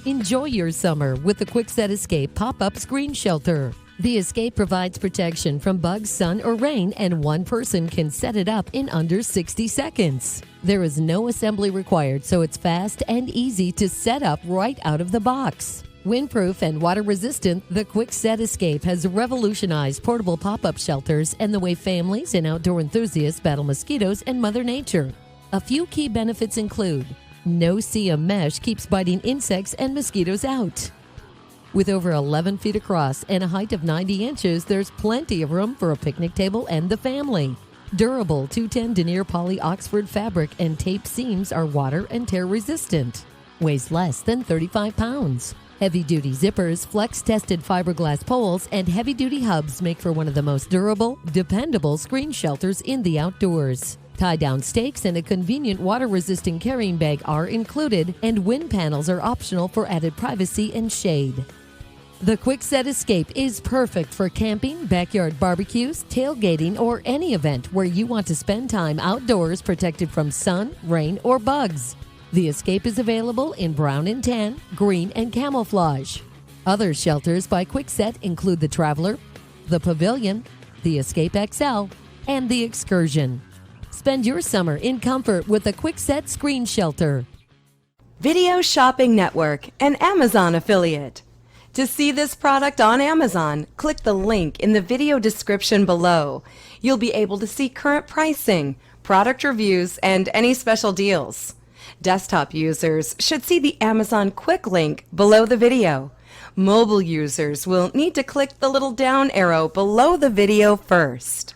Enjoy your summer with the Quick-Set Escape pop-up screen shelter. The Escape provides protection from bugs, sun, or rain, and one person can set it up in under 60 seconds. There is no assembly required, so it's fast and easy to set up right out of the box. Windproof and water-resistant, the Quick-Set Escape has revolutionized portable pop-up shelters and the way families and outdoor enthusiasts battle mosquitoes and Mother Nature. A few key benefits include: no-see-um mesh keeps biting insects and mosquitoes out. With over 11 feet across and a height of 90 inches, there's plenty of room for a picnic table and the family. Durable 210 denier poly Oxford fabric and tape seams are water and tear resistant. Weighs less than 35 pounds. Heavy-duty zippers, flex-tested fiberglass poles, and heavy-duty hubs make for one of the most durable, dependable screen shelters in the outdoors. Tie-down stakes and a convenient water-resistant carrying bag are included, and wind panels are optional for added privacy and shade. The Quick-Set Escape is perfect for camping, backyard barbecues, tailgating, or any event where you want to spend time outdoors protected from sun, rain, or bugs. The Escape is available in brown and tan, green, and camouflage. Other shelters by Quick-Set include the Traveler, the Pavilion, the Escape XL, and the Excursion. Spend your summer in comfort with a Quick-Set screen shelter. Video Shopping Network, an Amazon affiliate. To see this product on Amazon, click the link in the video description below. You'll be able to see current pricing, product reviews, and any special deals. Desktop users should see the Amazon quick link below the video. Mobile users will need to click the little down arrow below the video first.